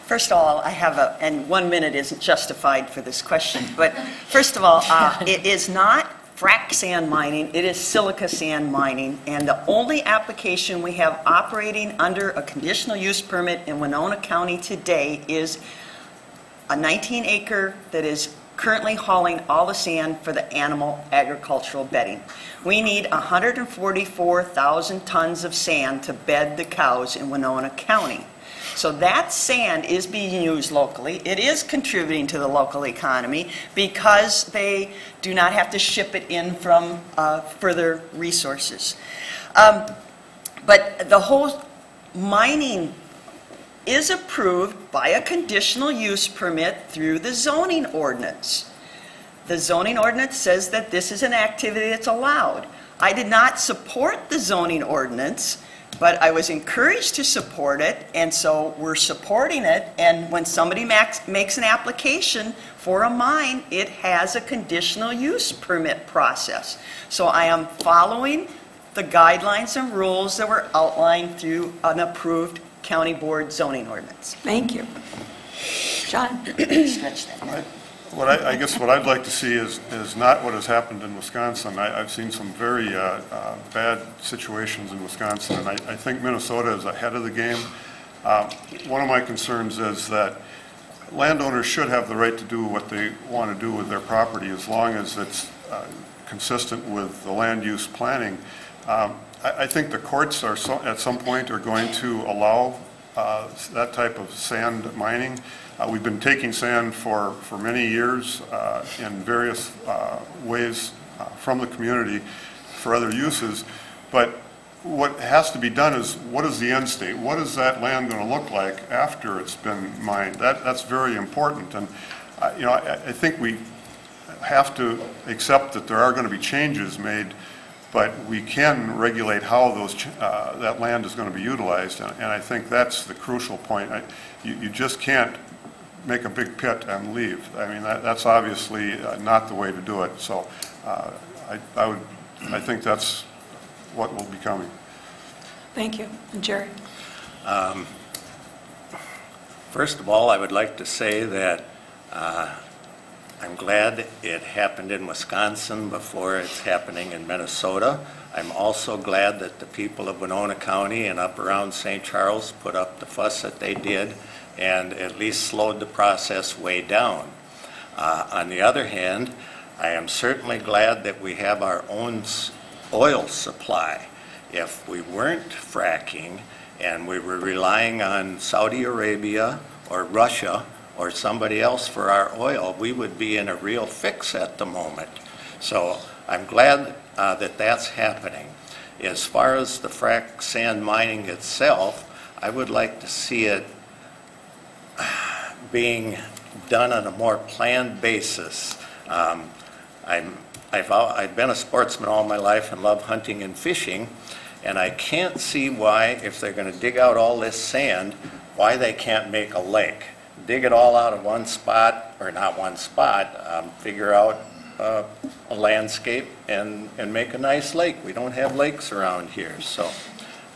First of all, I have and 1 minute isn't justified for this question, but first of all, it is not frac sand mining, it is silica sand mining, and the only application we have operating under a conditional use permit in Winona County today is a 19-acre that is currently hauling all the sand for the animal agricultural bedding. We need 144,000 tons of sand to bed the cows in Winona County. So that sand is being used locally. It is contributing to the local economy because they do not have to ship it in from further resources. But the whole mining is approved by a conditional use permit through the zoning ordinance. The zoning ordinance says that this is an activity that's allowed. I did not support the zoning ordinance, but I was encouraged to support it, and so we're supporting it. And when somebody makes an application for a mine, it has a conditional use permit process. So I am following the guidelines and rules that were outlined through an approved county board zoning ordinance. Thank you. John? Stretch that. I guess what I'd like to see is not what has happened in Wisconsin. I've seen some very bad situations in Wisconsin, and I think Minnesota is ahead of the game. One of my concerns is that landowners should have the right to do what they want to do with their property as long as it's consistent with the land use planning. I think the courts at some point are going to allow that type of sand mining. We've been taking sand for many years in various ways from the community for other uses, but what has to be done is, what is the end state? What is that land going to look like after it's been mined? That's very important, and I think we have to accept that there are going to be changes made, but we can regulate how that land is going to be utilized, and I think that's the crucial point. You just can't make a big pit and leave. I mean, that's obviously not the way to do it. So I think that's what will be coming. Thank you. And Jerry? First of all, I would like to say that I'm glad it happened in Wisconsin before it's happening in Minnesota. I'm also glad that the people of Winona County and up around St. Charles put up the fuss that they did and at least slowed the process way down. On the other hand, I am certainly glad that we have our own oil supply. If we weren't fracking and we were relying on Saudi Arabia or Russia or somebody else for our oil, we would be in a real fix at the moment. So I'm glad that that's happening. As far as the frac sand mining itself, I would like to see it being done on a more planned basis. I've been a sportsman all my life and love hunting and fishing, and I can't see why, if they're going to dig out all this sand, why they can't make a lake. Dig it all out of one spot, or not one spot, figure out a landscape and make a nice lake. We don't have lakes around here, so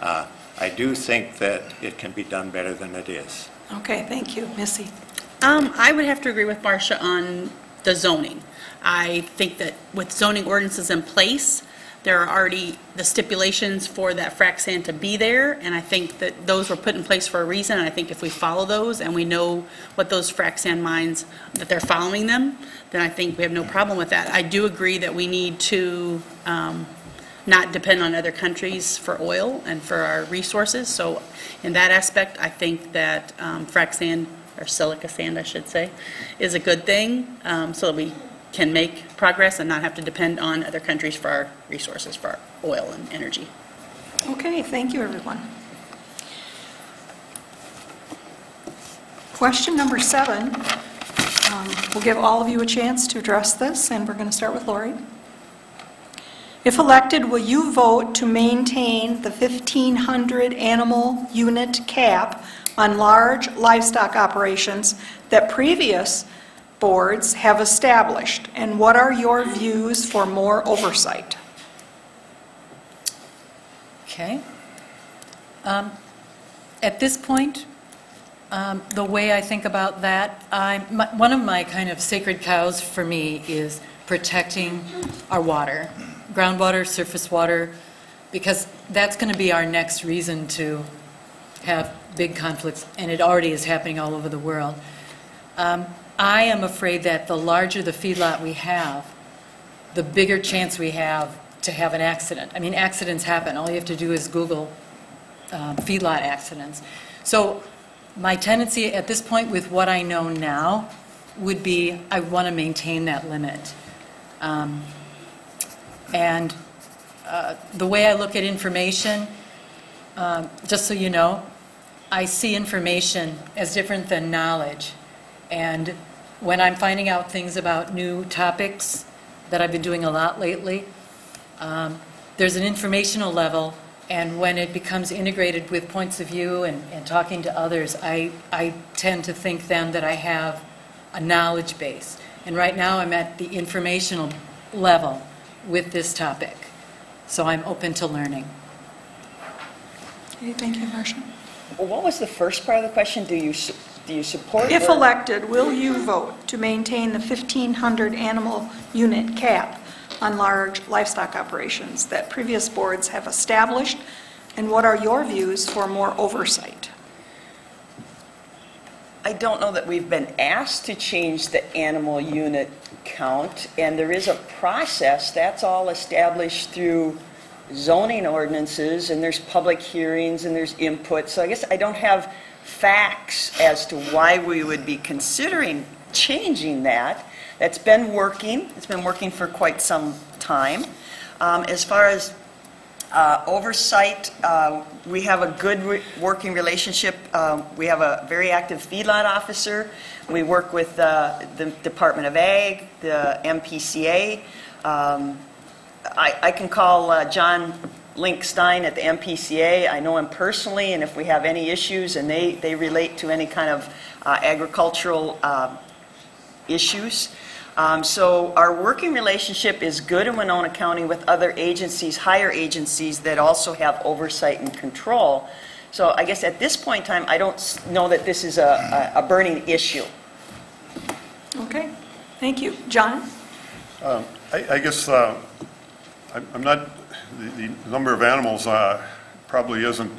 I do think that it can be done better than it is. Okay, thank you. Missy? I would have to agree with Marcia on the zoning. I think that with zoning ordinances in place, there are already the stipulations for that frac sand to be there, and I think that those were put in place for a reason, and I think if we follow those and we know what those frac sand mines, that they're following them, then I think we have no problem with that. I do agree that we need to not depend on other countries for oil and for our resources, so in that aspect, I think that frac sand, or silica sand, I should say, is a good thing, so that we can make progress and not have to depend on other countries for our resources, for our oil and energy. Okay, thank you, everyone. Question number 7. We'll give all of you a chance to address this, and we're going to start with Lori. If elected, will you vote to maintain the 1,500 animal unit cap on large livestock operations that previous boards have established? And what are your views for more oversight? Okay. At this point, the way I think about that, one of my kind of sacred cows for me is protecting our water, groundwater, surface water, because that's going to be our next reason to have big conflicts, and it already is happening all over the world. I am afraid that the larger the feedlot we have, the bigger chance we have to have an accident. I mean, accidents happen. All you have to do is Google feedlot accidents. So my tendency at this point with what I know now would be I want to maintain that limit. And the way I look at information, just so you know, I see information as different than knowledge. And when I'm finding out things about new topics that I've been doing a lot lately, there's an informational level, and when it becomes integrated with points of view and talking to others, I tend to think then that I have a knowledge base. And right now I'm at the informational level with this topic. So I'm open to learning. Okay, thank you, Marcia. Well, what was the first part of the question? Do you support? If or- elected, will you vote to maintain the 1,500 animal unit cap on large livestock operations that previous boards have established? And what are your views for more oversight? I don't know that we've been asked to change the animal unit count, and there is a process that's all established through zoning ordinances, and there's public hearings and there's input. So I guess I don't have facts as to why we would be considering changing that. That's been working. It's been working for quite some time. As far as oversight, we have a good working relationship. We have a very active feedlot officer. We work with the Department of Ag, the MPCA. I can call John Link Stein at the MPCA. I know him personally, and if we have any issues and they relate to any kind of agricultural issues. So our working relationship is good in Winona County with other agencies, higher agencies that also have oversight and control. So I guess at this point in time, I don't know that this is a burning issue. Okay, thank you. John? I guess I'm not, the number of animals probably isn't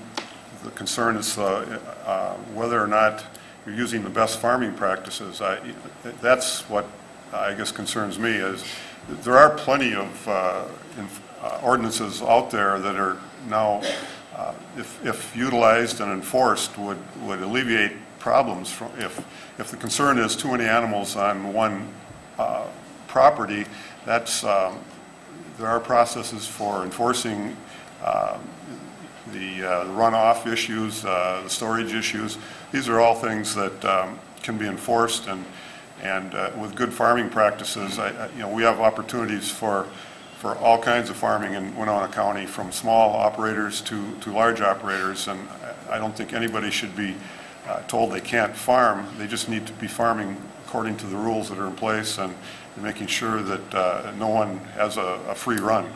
the concern. Is whether or not you're using the best farming practices. That's what I guess concerns me, is there are plenty of ordinances out there that are now, if utilized and enforced, would alleviate problems. If the concern is too many animals on one property, that's there are processes for enforcing the runoff issues, the storage issues. These are all things that can be enforced, and with good farming practices, we have opportunities for all kinds of farming in Winona County, from small operators to large operators, and I don't think anybody should be told they can't farm. They just need to be farming according to the rules that are in place, and making sure that no one has a free run.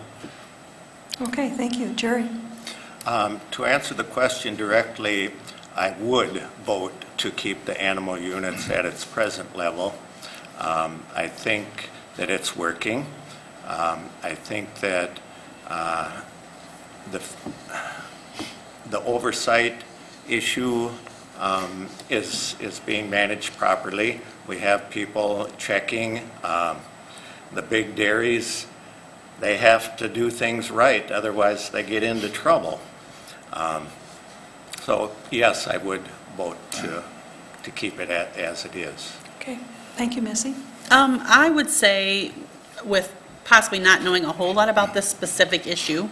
Okay, thank you. Jerry? To answer the question directly, I would vote to keep the animal units at its present level. I think that it's working. I think that the oversight issue is being managed properly. We have people checking. The big dairies, they have to do things right, otherwise they get into trouble. So yes, I would vote to keep it as it is. Okay, thank you, Missy. I would say, with possibly not knowing a whole lot about this specific issue,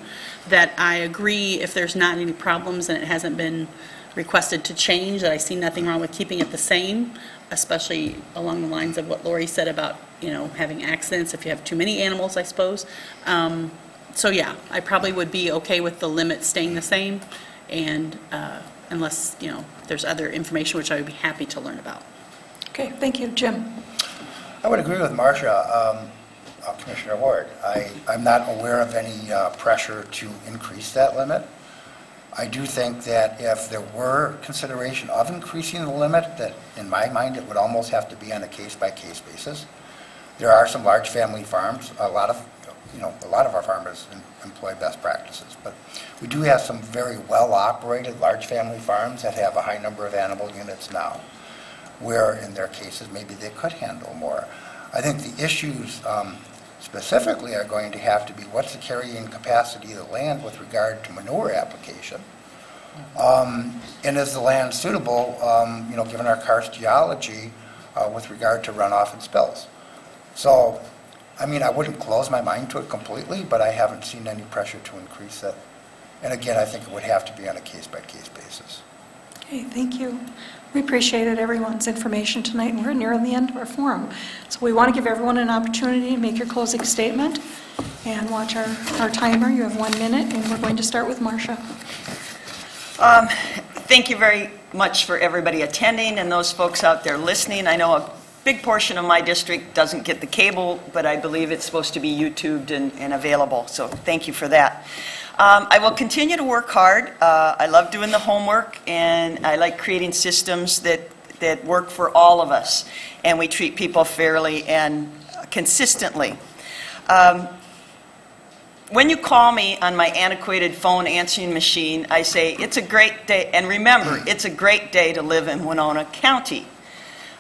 that I agree if there's not any problems and it hasn't been requested to change, that I see nothing wrong with keeping it the same, especially along the lines of what Lori said about, having accidents if you have too many animals, I suppose. So yeah, I probably would be okay with the limit staying the same, and unless, there's other information which I would be happy to learn about. Okay, thank you. Jim? I would agree with Marcia, Commissioner Ward. I'm not aware of any pressure to increase that limit. I do think that if there were consideration of increasing the limit, that in my mind it would almost have to be on a case-by-case basis. There are some large family farms. A lot of our farmers employ best practices, but we do have some very well-operated large family farms that have a high number of animal units now, where in their cases maybe they could handle more. I think the issues specifically are going to have to be what's the carrying capacity of the land with regard to manure application, and is the land suitable, given our karst geology, with regard to runoff and spills. So, I wouldn't close my mind to it completely, but I haven't seen any pressure to increase it. And again, I think it would have to be on a case-by-case basis. Okay, thank you. We appreciated everyone's information tonight, and we're nearing the end of our forum. So we want to give everyone an opportunity to make your closing statement, and watch our timer. You have 1 minute, and we're going to start with Marcia. Thank you very much for everybody attending and those folks out there listening. I know a big portion of my district doesn't get the cable, but I believe it's supposed to be YouTubed and available, so thank you for that. I will continue to work hard. I love doing the homework, and I like creating systems that work for all of us, and we treat people fairly and consistently. When you call me on my antiquated phone answering machine, I say, it's a great day, and remember, it's a great day to live in Winona County.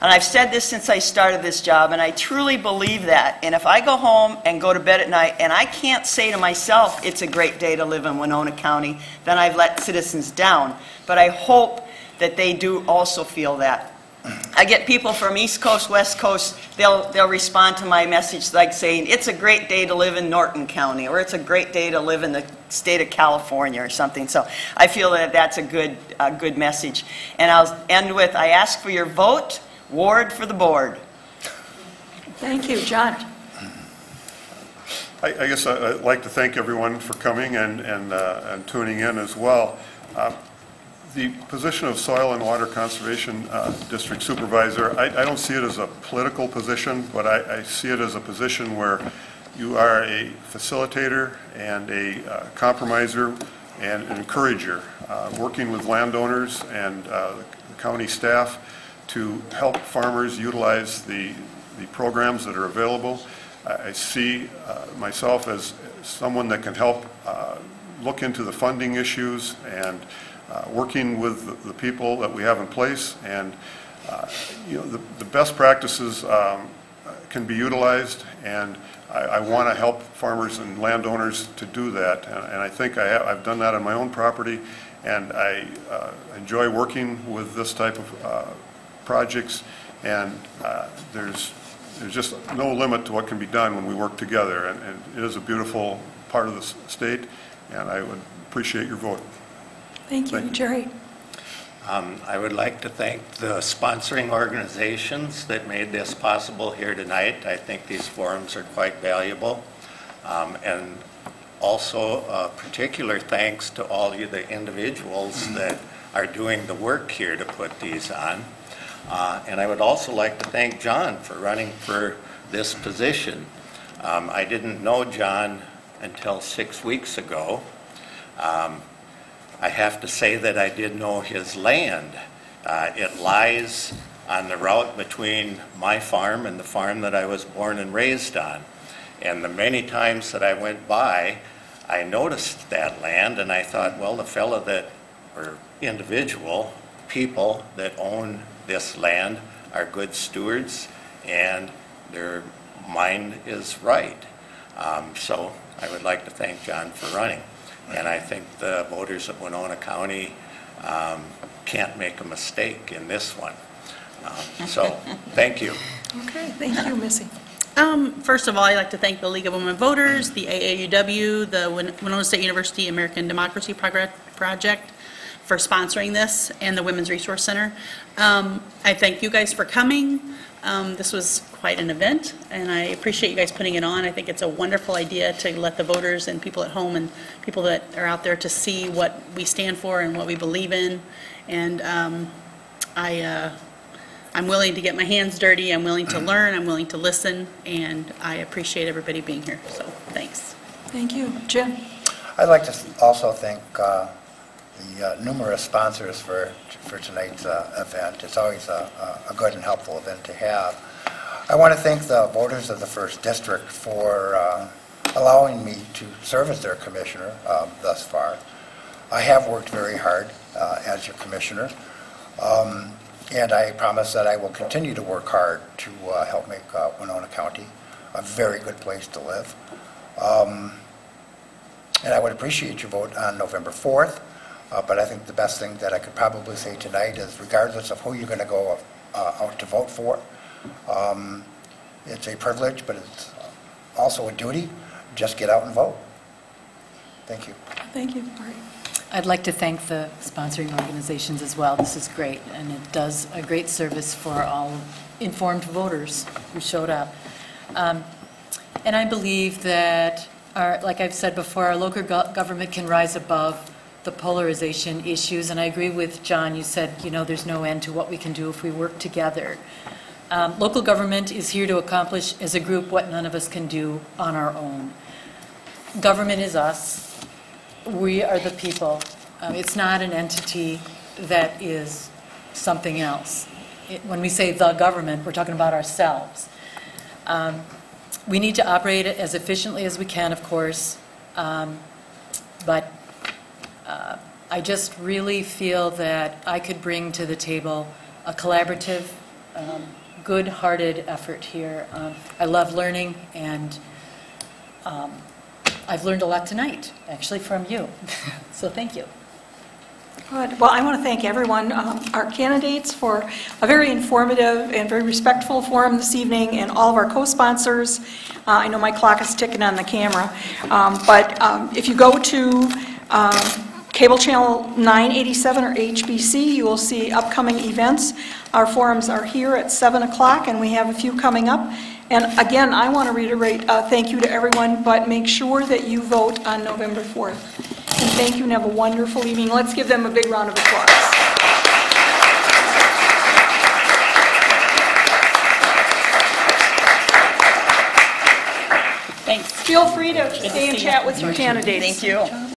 And I've said this since I started this job, and I truly believe that. And if I go home and go to bed at night and I can't say to myself, it's a great day to live in Winona County, then I've let citizens down. But I hope that they do also feel that. I get people from East Coast, West Coast, they'll respond to my message like saying, it's a great day to live in Norton County, or it's a great day to live in the state of California or something. So I feel that that's a good message. And I'll end with, I ask for your vote. Ward for the board. Thank you. John? I guess I'd like to thank everyone for coming and tuning in as well. The position of Soil and Water Conservation District Supervisor, I don't see it as a political position, but I see it as a position where you are a facilitator and a compromiser and an encourager, working with landowners and the county staff to help farmers utilize the programs that are available. I see myself as someone that can help look into the funding issues and working with the people that we have in place. And the best practices can be utilized, and I want to help farmers and landowners to do that. And I think I've done that on my own property, and I enjoy working with this type of projects, and there's just no limit to what can be done when we work together, and it is a beautiful part of the state, and I would appreciate your vote. Thank you. Jerry? I would like to thank the sponsoring organizations that made this possible here tonight. I think these forums are quite valuable, and also particular thanks to all you the individuals that are doing the work here to put these on. And I would also like to thank John for running for this position. I didn't know John until 6 weeks ago. I have to say that I did know his land. It lies on the route between my farm and the farm that I was born and raised on. And the many times that I went by, I noticed that land and I thought, well, the fellow that, or individual, people that own this land are good stewards and their mind is right. So I would like to thank John for running. And I think the voters of Winona County can't make a mistake in this one. So, thank you. Okay, thank you, Missy. First of all, I'd like to thank the League of Women Voters, the AAUW, the Winona State University American Democracy Project for sponsoring this, and the Women's Resource Center. I thank you guys for coming. This was quite an event, and I appreciate you guys putting it on. I think it's a wonderful idea to let the voters and people at home and people that are out there to see what we stand for and what we believe in. And I'm willing to get my hands dirty, I'm willing to learn, I'm willing to listen, and I appreciate everybody being here, so thanks. Thank you. Jim? I'd like to also thank the numerous sponsors for tonight's event. It's always a good and helpful event to have. I want to thank the voters of the 1st District for allowing me to serve as their commissioner thus far. I have worked very hard as your commissioner. And I promise that I will continue to work hard to help make Winona County a very good place to live. And I would appreciate your vote on November 4th, but I think the best thing that I could probably say tonight is regardless of who you're going to go out to vote for, it's a privilege, but it's also a duty. Just get out and vote. Thank you. Thank you. All right. I'd like to thank the sponsoring organizations as well. This is great, and it does a great service for all informed voters who showed up. And I believe that, like I've said before, our local government can rise above the polarization issues, and I agree with John. You said, you know, there's no end to what we can do if we work together. Local government is here to accomplish as a group what none of us can do on our own. Government is us. We are the people. It's not an entity that is something else. When we say the government, we're talking about ourselves. We need to operate it as efficiently as we can, of course, but I just really feel that I could bring to the table a collaborative, good-hearted effort here. I love learning, and I've learned a lot tonight, actually, from you. So thank you. Good. Well, I want to thank everyone, our candidates, for a very informative and very respectful forum this evening, and all of our co-sponsors. I know my clock is ticking on the camera, but if you go to cable channel 987 or HBC, you will see upcoming events. Our forums are here at 7 o'clock, and we have a few coming up. And again, I want to reiterate thank you to everyone, but make sure that you vote on November 4th. And thank you, and have a wonderful evening. Let's give them a big round of applause. Thanks. Feel free to stay and chat with your candidates. Thank you.